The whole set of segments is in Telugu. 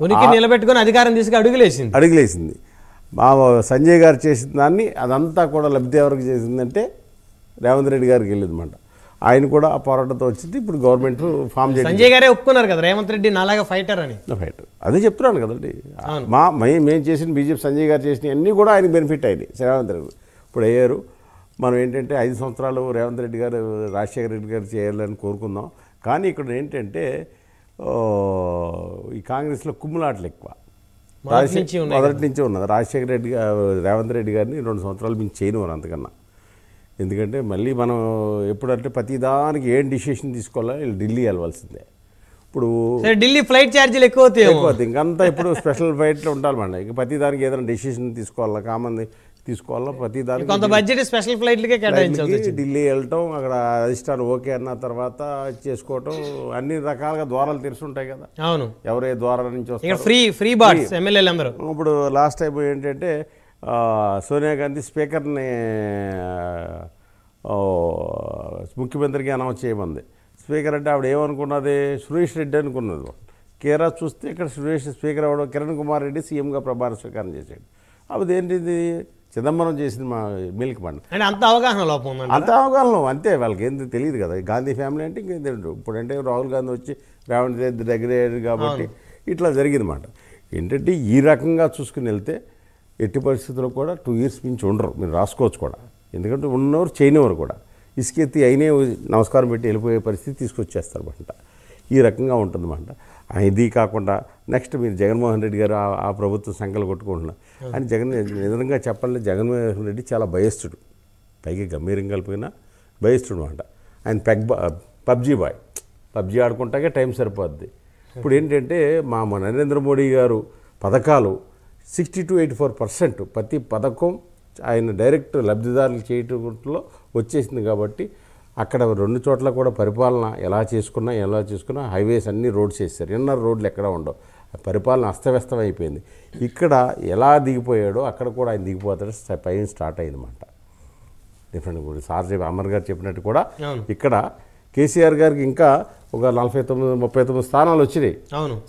ఉనికి నిలబెట్టుకుని అధికారం తీసుకు అడుగులేసింది. మా సంజయ్ గారు చేసిన దాన్ని అదంతా కూడా లబ్ధి ఎవరికి చేసిందంటే రేవంత్ రెడ్డి గారికి వెళ్ళిందన్నమాట. ఆయన కూడా ఆ పోరాటంతో వచ్చింది. ఇప్పుడు గవర్నమెంట్ ఫామ్ చేసి సంజయ్ గారే ఒప్పుకున్నారు కదా రేవంత్ రెడ్డి నాలాగా ఫైటర్ అని. ఫైటర్ అదే చెప్తున్నాను కదండి. మేము చేసిన బీజేపీ సంజయ్ గారు చేసిన అన్నీ కూడా ఆయనకు బెనిఫిట్ అయినాయి. రేవంత్ రెడ్డి ఇప్పుడు అయ్యారు. మనం ఏంటంటే 5 సంవత్సరాలు రేవంత్ రెడ్డి గారు రాజశేఖర రెడ్డి గారు చేయాలని కోరుకుందాం. కానీ ఇక్కడ ఏంటంటే ఈ కాంగ్రెస్లో కుమ్ములాటలు ఎక్కువ మొదటి నుంచి ఉన్నది. రాజశేఖర రెడ్డి రేవంత్ రెడ్డి గారిని 2 సంవత్సరాలు మించి చేయనివారు అంతకన్నా. ఎందుకంటే మళ్ళీ మనం ఎప్పుడంటే ప్రతిదానికి ఏం డిసిషన్ తీసుకోవాలో వీళ్ళు ఢిల్లీ వెళ్ళవలసిందే. ఇప్పుడు ఢిల్లీ ఫ్లైట్ ఛార్జీలు ఎక్కువ అవుతాయి. ఇంకంతా ఇప్పుడు స్పెషల్ ఫ్లైట్లో ఉండాలి. ఇక ప్రతిదానికి ఏదైనా డిసిషన్ తీసుకోవాలా, కామన్ తీసుకోవాలా, ప్రతిదానికి కొంత బడ్జెట్ స్పెషల్ ఫ్లైట్లకే కేటాయించాలి. ఢిల్లీ వెళ్ళటం, అక్కడ అధిష్టానం ఓకే అన్న తర్వాత చేసుకోవటం, అన్ని రకాలుగా ద్వారాలు తెరుచుంటాయి కదా. అవును, ఎవరే ద్వారాల నుంచి వస్తారు. ఫ్రీ బాట్స్ ఎమ్మెల్యేలు అందరూ. ఇప్పుడు లాస్ట్ టైం ఏంటంటే సోనియా గాంధీ స్పీకర్ని ముఖ్యమంత్రిగా అనౌన్స్ చేయమంది. స్పీకర్ అంటే ఆవిడ ఏమనుకున్నది, సురేష్ రెడ్డి అనుకున్నది. కేరా చూస్తే ఇక్కడ సురేష్ స్పీకర్ అవ్వడం, కిరణ్ కుమార్ రెడ్డి సీఎంగా ప్రమాణ స్వీకారం చేశాడు. అవి ఏంటిది చిదంబరం చేసిన మా మిల్క్ బండ్ అంటే అంత అవగాహన లోపం, అంతే. వాళ్ళకి ఏంటి తెలియదు కదా. గాంధీ ఫ్యామిలీ అంటే ఇంకేం ఇప్పుడంటే రాహుల్ గాంధీ వచ్చి రేవంత్ రెడ్డి దగ్గర కాబట్టి ఇట్లా జరిగిందన్నమాట. ఏంటంటే ఈ రకంగా చూసుకుని వెళ్తే ఎట్టి పరిస్థితుల్లో కూడా 2 years మించి ఉండరు. మీరు రాసుకోవచ్చు కూడా. ఎందుకంటే ఉన్నవారు చేయనివారు కూడా ఇసుకెత్తి అయినే నమస్కారం పెట్టి వెళ్ళిపోయే పరిస్థితి తీసుకొచ్చేస్తారు అన్నమాట. ఈ రకంగా ఉంటుందన్నమాట. ఇది కాకుండా నెక్స్ట్ మీరు జగన్మోహన్ రెడ్డి గారు ఆ ప్రభుత్వం సంకలు కొట్టుకుంటున్నారు అని నిజంగా చెప్పాలంటే జగన్మోహన్ రెడ్డి చాలా భయస్థుడు. పైకి గంభీరంగా కలిపినా భయస్థుడు అన్నమాట. ఆయన పబ్జీ ఆడుకుంటాకే టైం సరిపోద్ది. ఇప్పుడు ఏంటంటే మా నరేంద్ర మోడీ గారు పథకాలు 60 to 84% ప్రతి పథకం ఆయన డైరెక్ట్ లబ్ధిదారులు చేయటంలో వచ్చేసింది. కాబట్టి అక్కడ 2 చోట్ల కూడా పరిపాలన ఎలా చేసుకున్నా హైవేస్ అన్ని రోడ్స్ వేస్తారు. ఇన్నర్ రోడ్లు ఎక్కడ ఉండవు. పరిపాలన అస్తవ్యస్తం అయిపోయింది. ఇక్కడ ఎలా దిగిపోయాడో అక్కడ కూడా ఆయన దిగిపోతాడు. పైన స్టార్ట్ అయిందన్నమాట. డిఫరెంట్ కూడా సార్ అమర్ గారు చెప్పినట్టు కూడా ఇక్కడ కేసీఆర్ గారికి ఇంకా ఒక 39-39 స్థానాలు వచ్చినాయి.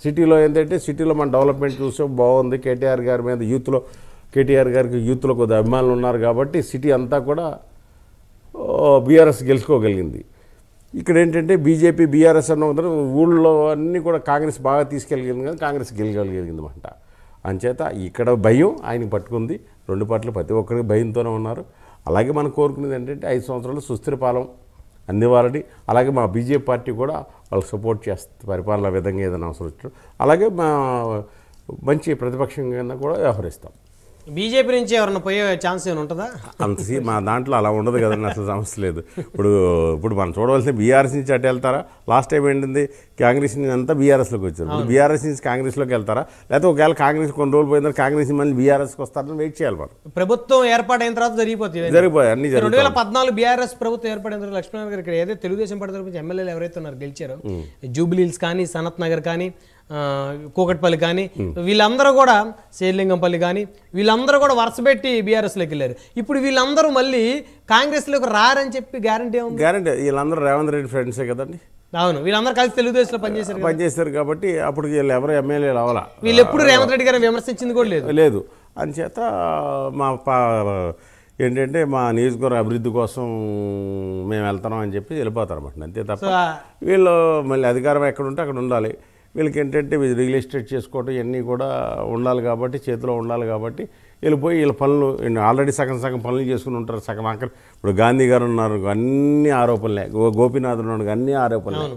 సిటీలో ఏంటంటే సిటీలో మన డెవలప్మెంట్ చూసాం, బాగుంది. కేటీఆర్ గారి మీద కేటీఆర్ గారికి యూత్లో కొద్ది అభిమానులు ఉన్నారు కాబట్టి సిటీ అంతా కూడా బీఆర్ఎస్ గెలుచుకోగలిగింది. ఇక్కడ ఏంటంటే బీజేపీ బీఆర్ఎస్ అన్న ఊళ్ళో అన్నీ కూడా కాంగ్రెస్ బాగా తీసుకెళ్ళగలిగింది కానీ కాంగ్రెస్ గెలగలిగిందన్నమాట. అంచేత ఇక్కడ భయం ఆయనకి పట్టుకుంది. 2 పార్టీలు ప్రతి ఒక్కరికి భయంతోనే ఉన్నారు. అలాగే మనం కోరుకునేది ఏంటంటే 5 సంవత్సరాలు సుస్థిర పాలన అందివ్వాలని. అలాగే మా బీజేపీ పార్టీ కూడా వాళ్ళకి సపోర్ట్ చేస్తుంది. పరిపాలన విధంగా ఏదైనా అవసరం వచ్చిన అలాగే మా మంచి ప్రతిపక్షంగా కూడా వ్యవహరిస్తాం. బీజేపీ నుంచి ఎవరన్నా పోయే ఛాన్స్ ఏమైనా ఉంటుందా? మా దాంట్లో అలా ఉండదు కదండి. అసలు సమస్య లేదు. ఇప్పుడు మనం చూడవలసిన బీఆర్ఎస్ నుంచి అటు వెళ్తారా? లాస్ట్ టైం ఏంటింది కాంగ్రెస్ నుంచి అంతా బీఆర్ఎస్లోకి వచ్చారు. ఇప్పుడు బీఆర్ఎస్ నుంచి కాంగ్రెస్లోకి వెళ్తారా? లేకపోతే ఒకవేళ కాంగ్రెస్ కొన్ని రోజులు పోయిన కాంగ్రెస్ మళ్ళీ బీఆర్ఎస్కి వస్తారని వెయిట్ చేయాలి. మనం ప్రభుత్వం ఏర్పాటైన తర్వాత జరిగిపోయి అన్ని 2014 బీఆర్ఎస్ ప్రభుత్వం ఏర్పడిన తర్వాత లక్ష్మణ్ గారు ఇక్కడ ఏదైతే తెలుగుదేశం పార్టీ తరపున ఎమ్మెల్యేలు ఎవరైతే ఉన్నారు గెలిచారో, జూబ్లీహిల్స్ కానీ, సనత్ నగర్ కానీ, కూకట్పల్లి కానీ, వీళ్ళందరూ కూడా శేర్లింగంపల్లి కానీ వీళ్ళందరూ కూడా వరుసపెట్టి బీఆర్ఎస్లోకి వెళ్ళారు. ఇప్పుడు వీళ్ళందరూ మళ్ళీ కాంగ్రెస్లోకి రారని చెప్పి గ్యారంటీ వీళ్ళందరూ రేవంత్ రెడ్డి ఫ్రెండ్సే కదండి. అవును, వీళ్ళందరూ కలిసి తెలుగుదేశంలో పనిచేశారు కాబట్టి అప్పుడు వీళ్ళు ఎవరు ఎమ్మెల్యేలు అవ్వాలా. వీళ్ళు ఎప్పుడు రేవంత్ రెడ్డి గారిని విమర్శించింది కూడా లేదు. అంచేత ఏంటంటే మా నియోజకవర్గ అభివృద్ధి కోసం మేము వెళ్తున్నాం అని చెప్పి వెళ్ళిపోతారు అన్నమాట. అంతే తప్ప వీళ్ళు మళ్ళీ అధికారం ఎక్కడ ఉంటే అక్కడ ఉండాలి. వీళ్ళకి ఏంటంటే రియల్ ఎస్టేట్ చేసుకోవటం ఇవన్నీ కూడా ఉండాలి కాబట్టి, చేతిలో ఉండాలి కాబట్టి వెళ్ళిపోయి వీళ్ళ పనులు ఆల్రెడీ సగం పనులు చేసుకుని ఉంటారు. సగం అక్కడ ఇప్పుడు గాంధీ గారు ఉన్నారు, అన్ని ఆరోపణలే. గోపీనాథ్ ఉన్నాడు, అన్ని ఆరోపణలే.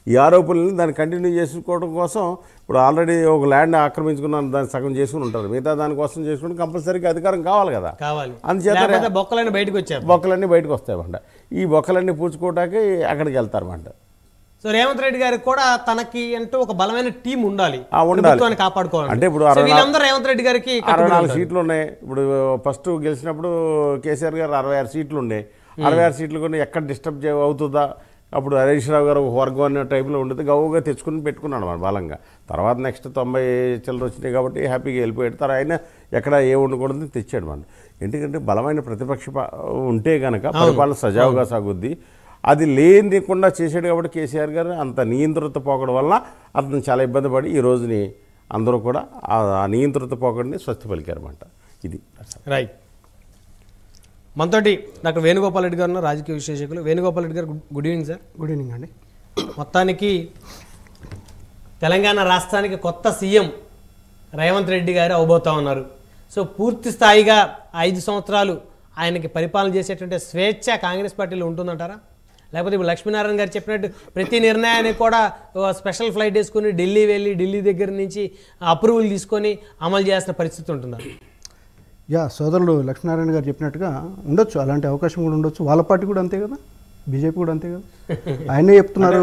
ఈ ఆరోపణలని దాన్ని కంటిన్యూ చేసుకోవడం కోసం ఇప్పుడు ఆల్రెడీ ఒక ల్యాండ్ ఆక్రమించుకున్నాను, దాన్ని సగం చేసుకుని ఉంటారు. మిగతా దానికోసం చేసుకుంటే కంపల్సరీగా అధికారం కావాలి కదా. అందుచేత బొక్కలన్నీ బయటకు వస్తాయన్నమాట. ఈ బొక్కలన్నీ పూడ్చుకోవటానికి అక్కడికి వెళ్తారన్నమాట. సో రేవంత్ రెడ్డి గారికి కూడా తనకి అంటూ ఒక బలమైన టీం ఉండాలి, కాపాడుకోవాలి. అంటే ఇప్పుడు రేవంత్ రెడ్డి గారికి 64 సీట్లు ఉన్నాయి. ఇప్పుడు ఫస్ట్ గెలిచినప్పుడు కేసీఆర్ గారు 66 సీట్లు ఉన్నాయి. 66 సీట్లు కూడా ఎక్కడ డిస్టర్బ్ అవుతుందా, అప్పుడు హరీష్ రావు గారు వర్గం అనే టైప్లో ఉండేది. గౌగా తెచ్చుకుని పెట్టుకున్నాడు మన బలంగా. తర్వాత నెక్స్ట్ 90 చిల్లర వచ్చినాయి కాబట్టి హ్యాపీగా వెళ్ళిపోయాడు. తర్వాత ఆయన ఎక్కడ ఏ ఉండకూడదు తెచ్చాడు మనం. ఎందుకంటే బలమైన ప్రతిపక్ష ఉంటే కనుక పరిపాలన సజావుగా సాగుద్ది. అది లేనికుండా చేసాడు కాబట్టి కేసీఆర్ గారు అంత నియంత్రిత పోకడం వల్ల అతను చాలా ఇబ్బంది పడి ఈ రోజుని అందరూ కూడా ఆ నియంత్రిత పోకడిని స్వస్తి పలికారన్నమాట. ఇది రైట్. మనతోటి డాక్టర్ వేణుగోపాల్ రెడ్డి గారు, రాజకీయ విశ్లేషకులు. వేణుగోపాల్ రెడ్డి గారు, good evening sir. Good evening అండి. మొత్తానికి తెలంగాణ రాష్ట్రానికి కొత్త సీఎం రేవంత్ రెడ్డి గారు అవబోతా ఉన్నారు. సో పూర్తి స్థాయిగా 5 సంవత్సరాలు ఆయనకి పరిపాలన చేసేటువంటి స్వేచ్ఛ కాంగ్రెస్ పార్టీలో ఉంటుందంటారా? లేకపోతే ఇప్పుడు లక్ష్మీనారాయణ గారు చెప్పినట్టు ప్రతి నిర్ణయాన్ని కూడా స్పెషల్ ఫ్లైట్ వేసుకుని ఢిల్లీ వెళ్ళి ఢిల్లీ దగ్గర నుంచి అప్రూవల్ తీసుకొని అమలు చేయాల్సిన పరిస్థితి ఉంటుందా? సోదరులు లక్ష్మీనారాయణ గారు చెప్పినట్టుగా ఉండొచ్చు, అలాంటి అవకాశం కూడా ఉండొచ్చు. వాళ్ళ పార్టీ కూడా అంతే కదా, బీజేపీ కూడా అంతే కదా. ఆయనే చెప్తున్నారు.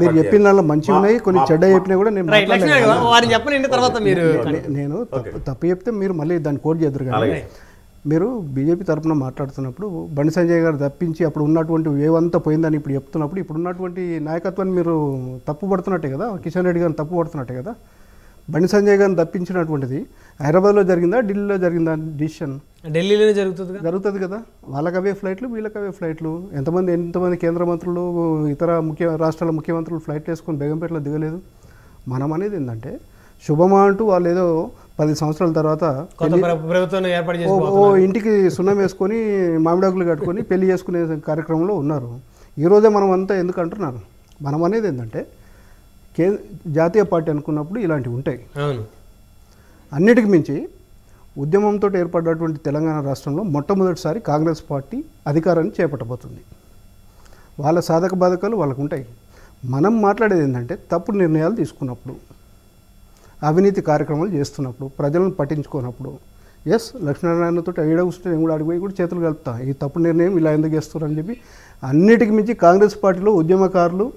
మీరు చెప్పిన దానిలో మంచిగా ఉన్నాయి, కొన్ని చెడ్డ చెప్పినా కూడా నేను తప్పు చెప్తే మీరు మళ్ళీ దాన్ని కోట్ చేద్దరు. కానీ మీరు బీజేపీ తరఫున మాట్లాడుతున్నప్పుడు బండి సంజయ్ గారు తప్పించి అప్పుడు ఉన్నటువంటి వేవంతా పోయిందని ఇప్పుడు చెప్తున్నప్పుడు ఇప్పుడు ఉన్నటువంటి నాయకత్వాన్ని మీరు తప్పు పడుతున్నట్టే కదా, కిషన్ రెడ్డి గారిని తప్పు పడుతున్నట్టే కదా. బండి సంజయ్ గారిని తప్పించినటువంటిది హైదరాబాద్లో జరిగిందా, ఢిల్లీలో జరిగిందా? డిసిషన్ ఢిల్లీలోనే జరుగుతుంది కదా. వాళ్ళకి అవే ఫ్లైట్లు, వీళ్ళకి అవే ఫ్లైట్లు. ఎంతమంది కేంద్ర మంత్రులు, ఇతర రాష్ట్రాల ముఖ్యమంత్రులు ఫ్లైట్లు వేసుకొని బేగంపేటలో దిగలేదు. మనం అనేది ఏంటంటే శుభమా అంటూ వాళ్ళు ఏదో 10 సంవత్సరాల తర్వాత ఇంటికి సున్నం వేసుకొని మామిడాకులు కట్టుకొని పెళ్లి చేసుకునే కార్యక్రమంలో ఉన్నారు. ఈరోజే మనం అంతా ఎందుకు అంటున్నారు? మనం అనేది ఏంటంటే జాతీయ పార్టీ అనుకున్నప్పుడు ఇలాంటివి ఉంటాయి. అన్నిటికి మించి ఉద్యమంతో ఏర్పడినటువంటి తెలంగాణ రాష్ట్రంలో మొట్టమొదటిసారి కాంగ్రెస్ పార్టీ అధికారాన్ని చేపట్టబోతుంది. వాళ్ళ సాధక బాధకాలు వాళ్ళకు ఉంటాయి. మనం మాట్లాడేది ఏంటంటే తప్పుడు నిర్ణయాలు తీసుకున్నప్పుడు, అవినీతి కార్యక్రమాలు చేస్తున్నప్పుడు, ప్రజలను పట్టించుకున్నప్పుడు. లక్ష్మీనారాయణతో ఏడ కూర్చుంటే నేను కూడా అడిగిపోయి కూడా చేతులు కలుపుతా, ఈ తప్పుడు నిర్ణయం ఇలా ఎందుకు చేస్తున్నారు అని చెప్పి. అన్నిటికి మించి కాంగ్రెస్ పార్టీలో ఉద్యమకారులు,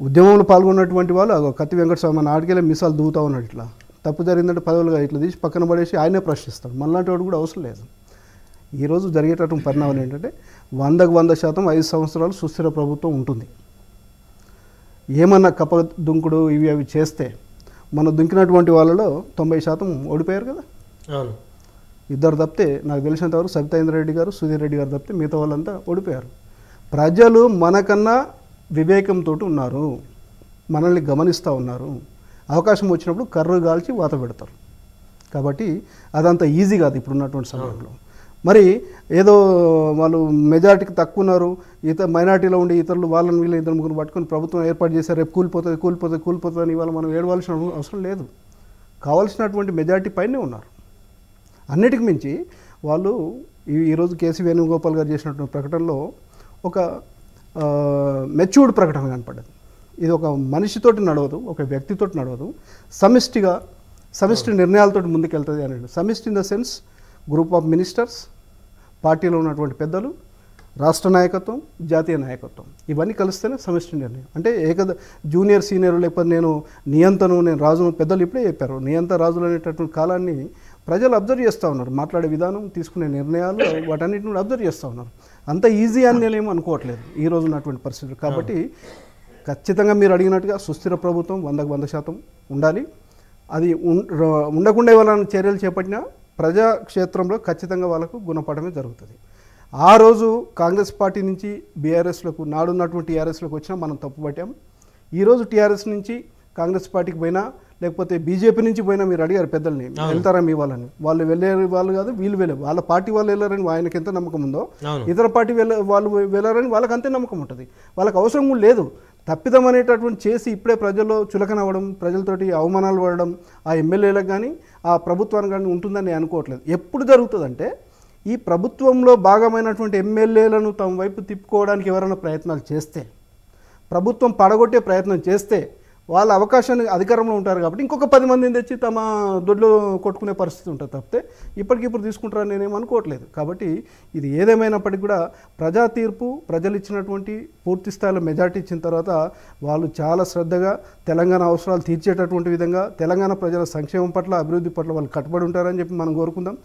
ఉద్యమంలో పాల్గొన్నటువంటి వాళ్ళు కత్తి వెంకటస్వామి మన ఆడికెళ్ళే మిసాలు దూవుతూ ఉన్నాడు. ఇట్లా తప్పు జరిగిందంటే పదవులుగా ఇట్లా తీసి పక్కన పడేసి ఆయనే ప్రశ్నిస్తాడు. మనలాంటి వాడు కూడా అవసరం లేదు. ఈరోజు జరిగేటటువంటి పరిణామాలు ఏంటంటే 100% 5 సంవత్సరాలు సుస్థిర ప్రభుత్వం ఉంటుంది. ఏమన్నా కప్ప దుంకుడు ఇవి అవి చేస్తే మనం దుంకినటువంటి వాళ్ళలో 90% ఓడిపోయారు కదా. ఇద్దరు తప్పితే నాకు తెలిసినంతవరకు సబితా ఇంద్రారెడ్డి గారు, సుధీర్ రెడ్డి గారు తప్పితే మిగతా వాళ్ళంతా ఓడిపోయారు. ప్రజలు మనకన్నా వివేకంతో ఉన్నారు, మనల్ని గమనిస్తూ ఉన్నారు. అవకాశం వచ్చినప్పుడు కర్రు కాల్చి వాత పెడతారు. కాబట్టి అదంతా ఈజీ కాదు ఇప్పుడున్నటువంటి సమయంలో. మరి ఏదో వాళ్ళు మెజారిటీకి తక్కువ ఉన్నారు, మైనార్టీలో ఉండి ఇతరులు వాళ్ళని వీళ్ళు ఇద్దరు ముగ్గురు పట్టుకొని ప్రభుత్వం ఏర్పాటు చేశారు, రేపు కూలిపోతుంది అని ఇవాళ మనం ఏడవలసిన అవసరం లేదు. కావాల్సినటువంటి మెజారిటీ పైనే ఉన్నారు. అన్నిటికి మించి వాళ్ళు ఈరోజు కేసీ వేణుగోపాల్ గారు చేసినటువంటి ప్రకటనలో ఒక మెచ్యూర్డ్ ప్రకటన కనపడ్డది. ఇది ఒక మనిషితోటి నడవదు, ఒక వ్యక్తితోటి నడవదు, సమిష్టి నిర్ణయాలతో ముందుకెళ్తుంది అనేది. సమిష్టి in the sense group of ministers, పార్టీలో ఉన్నటువంటి పెద్దలు, రాష్ట్ర నాయకత్వం, జాతీయ నాయకత్వం, ఇవన్నీ కలిస్తేనే సమిష్టి నిర్ణయం. అంటే జూనియర్ సీనియర్ లేకపోతే నేను నియంతను, నేను రాజును, పెద్దలు ఇప్పుడే చెప్పారు. నియంత రాజులు అనేటటువంటి కాలాన్ని ప్రజలు అబ్జర్వ్ చేస్తూ ఉన్నారు. మాట్లాడే విధానం, తీసుకునే నిర్ణయాలు, వాటన్నిటిని అబ్జర్వ్ చేస్తూ ఉన్నారు. అంత ఈజీ అని నేనేమో అనుకోవట్లేదు ఈ రోజు ఉన్నటువంటి పరిస్థితులు. కాబట్టి ఖచ్చితంగా మీరు అడిగినట్టుగా సుస్థిర ప్రభుత్వం 100% ఉండాలి. అది ఉండకుండా వాళ్ళని చర్యలు చేపట్టినా ప్రజాక్షేత్రంలో ఖచ్చితంగా వాళ్ళకు గుణపడమే జరుగుతుంది. ఆ రోజు కాంగ్రెస్ పార్టీ నుంచి బీఆర్ఎస్లకు, నాడున్నటువంటి టీఆర్ఎస్లోకి వచ్చినా మనం తప్పుపట్టాం. ఈరోజు టీఆర్ఎస్ నుంచి కాంగ్రెస్ పార్టీకి పోయినా, లేకపోతే బీజేపీ నుంచి పోయినా మీరు అడిగారు పెద్దల్ని, వెళ్తారా మీ వాళ్ళని? వాళ్ళు వెళ్ళే వాళ్ళు కాదు, వీళ్ళు వెళ్ళే వాళ్ళ పార్టీ వాళ్ళు వెళ్ళారని ఆయనకి ఎంత నమ్మకం ఉందో, ఇతర పార్టీ వాళ్ళు వెళ్ళారని వాళ్ళకి అంతే నమ్మకం ఉంటుంది. వాళ్ళకి అవసరం కూడా లేదు. తప్పిదం అనేటటువంటి చేసి ఇప్పుడే ప్రజల్లో చులకన అవ్వడం, ప్రజలతోటి అవమానాలు పడడం ఆ ఎమ్మెల్యేలకు కానీ ఆ ప్రభుత్వానికి కానీ ఉంటుందని నేను అనుకోవట్లేదు. ఎప్పుడు జరుగుతుందంటే ఈ ప్రభుత్వంలో భాగమైనటువంటి ఎమ్మెల్యేలను తమ వైపు తిప్పుకోవడానికి ఎవరైనా ప్రయత్నాలు చేస్తే, ప్రభుత్వం పడగొట్టే ప్రయత్నం చేస్తే, వాళ్ళ అవకాశాన్ని అధికారంలో ఉంటారు కాబట్టి ఇంకొక 10 మందిని తెచ్చి తమ దొడ్లో కొట్టుకునే పరిస్థితి ఉంటుంది. తప్పితే ఇప్పటికిప్పుడు తీసుకుంటారని నేనేం అనుకోవట్లేదు. కాబట్టి ఇది ఏదేమైనప్పటికీ కూడా ప్రజా తీర్పు, ప్రజలు ఇచ్చినటువంటి పూర్తి స్థాయిలో మెజార్టీ ఇచ్చిన తర్వాత వాళ్ళు చాలా శ్రద్ధగా తెలంగాణ అవసరాలు తీర్చేటటువంటి విధంగా తెలంగాణ ప్రజల సంక్షేమం పట్ల, అభివృద్ధి పట్ల వాళ్ళు కట్టుబడి ఉంటారని చెప్పి మనం కోరుకుందాం.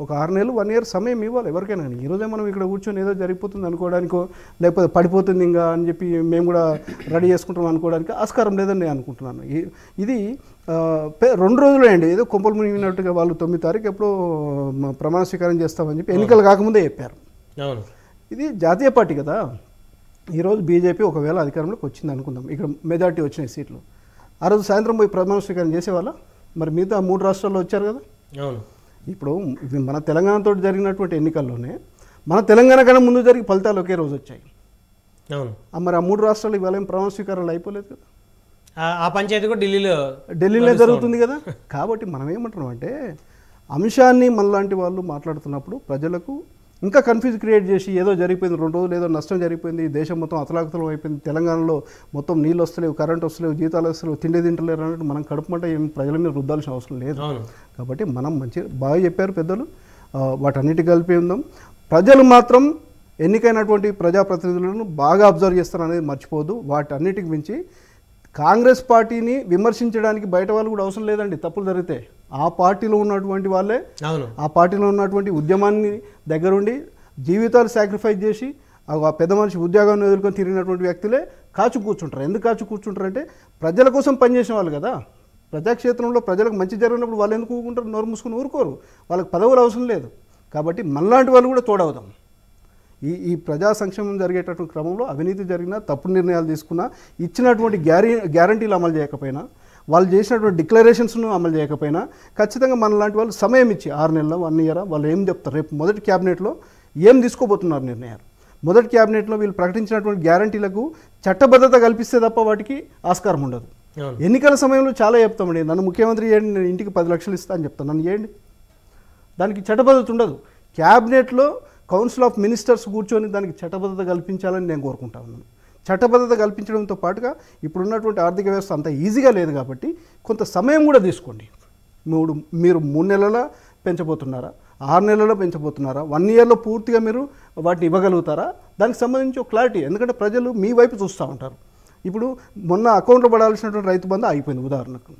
ఒక 6 నెలలు 1 ఇయర్ సమయం ఇవ్వాలి ఎవరికైనా. ఈరోజే మనం ఇక్కడ కూర్చొని ఏదో జరిగిపోతుంది అనుకోవడానికో, లేకపోతే పడిపోతుంది ఇంకా అని చెప్పి మేము కూడా రెడీ చేసుకుంటాం అనుకోవడానికి ఆస్కారం లేదని నేను అనుకుంటున్నాను. ఇది 2 రోజులే అండి. ఏదో కొంపలు మునిగినట్టుగా వాళ్ళు 9 తారీఖు ఎప్పుడో ప్రమాణ స్వీకారం చేస్తామని చెప్పి ఎన్నికలు కాకముందే చెప్పారు. ఇది జాతీయ పార్టీ కదా. ఈరోజు బీజేపీ ఒకవేళ అధికారంలోకి వచ్చింది అనుకుందాం, ఇక్కడ మెజార్టీ వచ్చినాయి సీట్లు, ఆ రోజు సాయంత్రం పోయి ప్రమాణ స్వీకారం చేసేవాళ్ళ? మరి మిగతా 3 రాష్ట్రాల్లో వచ్చారు కదా. అవును. ఇప్పుడు మన తెలంగాణతో జరిగినటువంటి ఎన్నికల్లోనే మన తెలంగాణ కన్నా ముందు జరిగి ఫలితాలు ఒకే రోజు వచ్చాయి. అవును. మరి ఆ 3 రాష్ట్రాలు ఇవాళ ఏం ప్రమాణ స్వీకారాలు అయిపోలేదు కదా. ఆ పంచాయతీ కూడా ఢిల్లీలో జరుగుతుంది కదా. కాబట్టి మనం ఏమంటున్నాం అంటే అంశాన్ని మనలాంటి వాళ్ళు మాట్లాడుతున్నప్పుడు ప్రజలకు ఇంకా కన్ఫ్యూజ్ క్రియేట్ చేసి ఏదో జరిగిపోయింది, 2 రోజులు ఏదో నష్టం జరిగిపోయింది, దేశం మొత్తం అతలాకుతలం అయిపోయింది, తెలంగాణలో మొత్తం నీళ్ళు వస్తలేవు, కరెంట్ వస్తలేవు, జీతాలు వస్తలేవు, తిండి తింటలేరు అన్నట్టు మనం కడుపుమంటే ఏం ప్రజల మీద రుద్దాల్సిన అవసరం లేదు. కాబట్టి మనం బాగా చెప్పారు పెద్దలు, వాటన్నిటి కలిపి ఉందాం. ప్రజలు మాత్రం ఎన్నికైనటువంటి ప్రజాప్రతినిధులను బాగా అబ్జర్వ్ చేస్తారు అనేది మర్చిపోదు. వాటన్నిటికి మించి కాంగ్రెస్ పార్టీని విమర్శించడానికి బయట వాళ్ళు కూడా అవసరం లేదండి. తప్పులు జరిగితే ఆ పార్టీలో ఉన్నటువంటి వాళ్ళే, ఆ పార్టీలో ఉన్నటువంటి ఉద్యమాన్ని దగ్గరుండి జీవితాలు సాక్రిఫైస్ చేసి ఆ పెద్ద మనిషి ఉద్యోగాన్ని వదులుకొని తిరిగినటువంటి వ్యక్తులే కాచు కూర్చుంటారు. ఎందుకు కాచు కూర్చుంటారంటే ప్రజల కోసం పనిచేసిన వాళ్ళు కదా. ప్రజాక్షేత్రంలో ప్రజలకు మంచి జరిగినప్పుడు వాళ్ళు ఎందుకు ఊరుకుంటారు? నోరు మూసుకొని ఊరుకోరు. వాళ్ళకి పదవులు అవసరం లేదు. కాబట్టి మనలాంటి వాళ్ళు కూడా తోడవుదాం. ఈ ప్రజా సంక్షేమం జరిగేటటువంటి క్రమంలో అవినీతి జరిగినా, తప్పుడు నిర్ణయాలు తీసుకున్నా, ఇచ్చినటువంటి గ్యారంటీలు అమలు చేయకపోయినా, వాళ్ళు చేసినటువంటి డిక్లరేషన్స్ను అమలు చేయకపోయినా ఖచ్చితంగా మనలాంటి వాళ్ళు సమయం ఇచ్చి 6 నెలలు 1 ఇయర్ వాళ్ళు ఏం చెప్తారు, రేపు మొదటి క్యాబినెట్లో ఏం తీసుకోబోతున్నారు నిర్ణయాలు, మొదటి క్యాబినెట్లో వీళ్ళు ప్రకటించినటువంటి గ్యారంటీలకు చట్టబద్ధత కల్పిస్తే తప్ప వాటికి ఆస్కారం ఉండదు. ఎన్నికల సమయంలో చాలా చెప్తామండి, నన్ను ముఖ్యమంత్రి చేయండి, నేను ఇంటికి 10 లక్షలు ఇస్తా అని చెప్తాను, నన్ను చేయండి, దానికి చట్టబద్ధత ఉండదు. క్యాబినెట్లో కౌన్సిల్ ఆఫ్ మినిస్టర్స్ కూర్చొని దానికి చట్టబద్ధత కల్పించాలని నేను కోరుకుంటా ఉన్నాను. చట్టబద్ధత కల్పించడంతో పాటుగా ఇప్పుడున్నటువంటి ఆర్థిక వ్యవస్థ అంత ఈజీగా లేదు కాబట్టి కొంత సమయం కూడా తీసుకోండి. మీరు 3 నెలల పెంచబోతున్నారా, 6 నెలల్లో పెంచబోతున్నారా, 1 ఇయర్లో పూర్తిగా మీరు వాటిని ఇవ్వగలుగుతారా, దానికి సంబంధించి ఒక క్లారిటీ. ఎందుకంటే ప్రజలు మీ వైపు చూస్తూ ఉంటారు. ఇప్పుడు మొన్న అకౌంట్లో పడాల్సినటువంటి రైతు బంధు అయిపోయింది ఉదాహరణకు.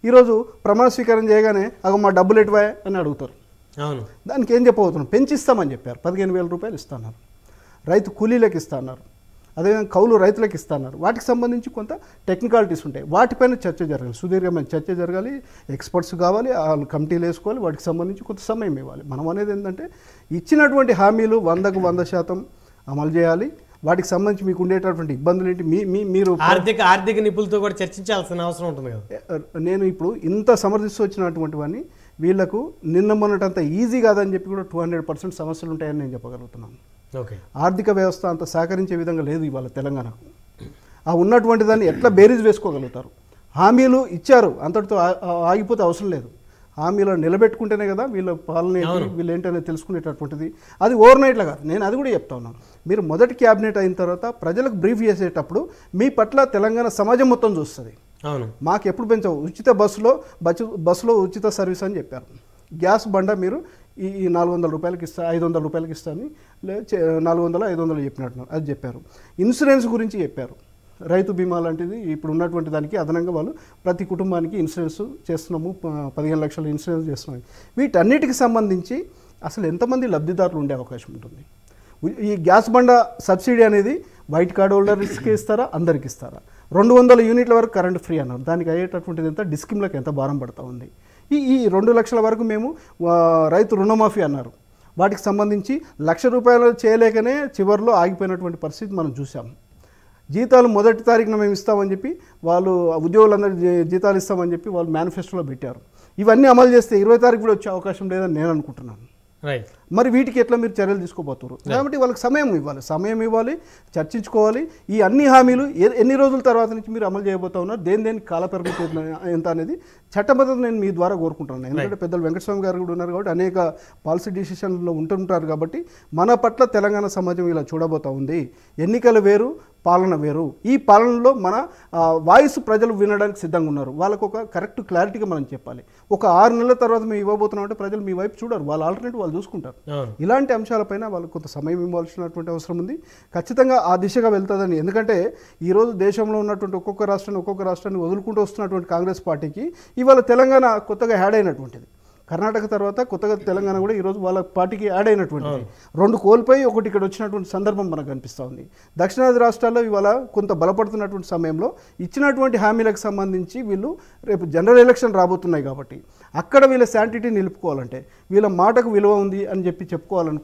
ఈరోజు ప్రమాణ స్వీకారం చేయగానే మా డబ్బులు ఎటువా అని అడుగుతారు. అవును. దానికి ఏం చెప్పబోతున్నాం? పెంచిస్తామని చెప్పారు, 15,000 రూపాయలు ఇస్తున్నారు, రైతు కూలీలకు ఇస్తున్నారు, అదేవిధంగా కౌలు రైతులకు ఇస్తున్నారు. వాటికి సంబంధించి కొంత టెక్నికాలిటీస్ ఉంటాయి, వాటిపైన చర్చ జరగాలి, సుదీర్ఘమైన చర్చ జరగాలి, ఎక్స్పర్ట్స్ కావాలి, వాళ్ళు కమిటీలు వేసుకోవాలి, వాటికి సంబంధించి కొంత సమయం ఇవ్వాలి. మనం అనేది ఏంటంటే ఇచ్చినటువంటి హామీలు 100కు 100% అమలు చేయాలి. వాటికి సంబంధించి మీకు ఉండేటటువంటి ఇబ్బందులు ఏంటి, మీరు ఆర్థిక నిపుణులతో కూడా చర్చించాల్సిన అవసరం ఉంటుంది కదా. నేను ఇప్పుడు ఇంత సమర్థిస్తూ వచ్చినటువంటి వాడిని వీళ్లకు నిన్న మొన్నటంత ఈజీ కాదని చెప్పి కూడా 200% సమస్యలు ఉంటాయని నేను చెప్పగలుగుతున్నాను. ఆర్థిక వ్యవస్థ అంత సహకరించే విధంగా లేదు ఇవాళ తెలంగాణకు. ఆ ఉన్నటువంటి దాన్ని ఎట్లా బేరీజ్ వేసుకోగలుగుతారు? హామీలు ఇచ్చారు, అంతటితో ఆగిపోతే అవసరం లేదు. హామీలను నిలబెట్టుకుంటేనే కదా వీళ్ళ పాలన వీళ్ళు ఏంటనేది తెలుసుకునేటటువంటిది. అది ఓవర్ నైట్లో కాదు, నేను అది కూడా చెప్తా ఉన్నాను. మీరు మొదటి క్యాబినెట్ అయిన తర్వాత ప్రజలకు బ్రీఫ్ చేసేటప్పుడు మీ పట్ల తెలంగాణ సమాజం మొత్తం చూస్తుంది. మాకు ఎప్పుడు పెంచవు, ఉచిత బస్సులో ఉచిత సర్వీస్ అని చెప్పారు. గ్యాస్ బండ మీరు ఈ 400 రూపాయలకి ఇస్తా, 500 రూపాయలకి ఇస్తా అని 400, 500 చెప్పినట్టున్నారు, అది చెప్పారు. ఇన్సూరెన్స్ గురించి చెప్పారు, రైతు బీమా లాంటిది ఇప్పుడు ఉన్నటువంటి దానికి అదనంగా వాళ్ళు ప్రతి కుటుంబానికి ఇన్సూరెన్స్ చేస్తున్నాము, 15 లక్షల ఇన్సూరెన్స్ చేస్తున్నాము. వీటన్నిటికి సంబంధించి అసలు ఎంతమంది లబ్ధిదారులు ఉండే అవకాశం ఉంటుంది? ఈ గ్యాస్ బండ సబ్సిడీ అనేది వైట్ కార్డ్ హోల్డర్స్కి ఇస్తారా, అందరికి ఇస్తారా? 200 యూనిట్ల వరకు కరెంట్ ఫ్రీ అన్నారు, దానికి అయ్యేటటువంటిది ఎంత, డిస్కిమ్లకు ఎంత భారం పడుతూ ఉంది? ఈ 2 లక్షల వరకు మేము రైతు రుణమాఫీ అన్నారు, వాటికి సంబంధించి 1,00,000 రూపాయలు చేయలేకనే చివరిలో ఆగిపోయినటువంటి పరిస్థితి మనం చూసాం. జీతాలు మొదటి తారీఖున మేము ఇస్తామని చెప్పి వాళ్ళు ఉద్యోగులందరికీ జీతాలు ఇస్తామని చెప్పి వాళ్ళు మేనిఫెస్టోలో పెట్టారు. ఇవన్నీ అమలు చేస్తే 20 తారీఖు కూడా వచ్చే అవకాశం లేదని నేను అనుకుంటున్నాను. మరి వీటికి ఎట్లా మీరు చర్యలు తీసుకోబోతున్నారు? కాబట్టి వాళ్ళకి సమయం ఇవ్వాలి, చర్చించుకోవాలి. ఈ అన్ని హామీలు ఎన్ని రోజుల తర్వాత నుంచి మీరు అమలు చేయబోతా ఉన్నారు, దేని కాలపరిమితి ఎంత అనేది చట్టబద్ధత నేను మీ ద్వారా కోరుకుంటున్నాను. ఎందుకంటే పెద్దలు వెంకటస్వామి గారు కూడా ఉన్నారు కాబట్టి అనేక పాలసీ డిసిషన్లో ఉంటుంటారు కాబట్టి మన పట్ల తెలంగాణ సమాజం ఇలా చూడబోతా ఉంది. ఎన్నికలు వేరు, పాలన వేరు. ఈ పాలనలో మన వాయిస్ ప్రజలు వినడానికి సిద్ధంగా ఉన్నారు. వాళ్ళకు ఒక కరెక్ట్ క్లారిటీగా మనం చెప్పాలి. ఒక 6 నెలల తర్వాత మేము ఇవ్వబోతున్నాం అంటే ప్రజలు మీ వైపు చూడరు, వాళ్ళ ఆల్టర్నేటివ్ వాళ్ళు చూసుకుంటారు. ఇలాంటి అంశాలపైన వాళ్ళకు కొంత సమయం ఇవ్వాల్సినటువంటి అవసరం ఉంది. ఖచ్చితంగా ఆ దిశగా వెళ్తుందని. ఎందుకంటే ఈరోజు దేశంలో ఉన్నటువంటి ఒక్కొక్క రాష్ట్రాన్ని వదులుకుంటూ వస్తున్నటువంటి కాంగ్రెస్ పార్టీకి ఇవాళ తెలంగాణ కొత్తగా యాడ్ అయినటువంటిది. కర్ణాటక తర్వాత కొత్తగా తెలంగాణ కూడా ఈరోజు వాళ్ళ పార్టీకి యాడ్ అయినటువంటిది. 2 కోల్పోయి ఒకటి ఇక్కడ వచ్చినటువంటి సందర్భం మనకు కనిపిస్తూ ఉంది. దక్షిణాది రాష్ట్రాల్లో ఇవాళ కొంత బలపడుతున్నటువంటి సమయంలో ఇచ్చినటువంటి హామీలకు సంబంధించి వీళ్ళు రేపు జనరల్ ఎలక్షన్ రాబోతున్నాయి కాబట్టి అక్కడ వీళ్ళ శాంటిటీ నిలుపుకోవాలంటే, వీళ్ళ మాటకు విలువ ఉంది అని చెప్పి చెప్పుకోవాలనుకుంటే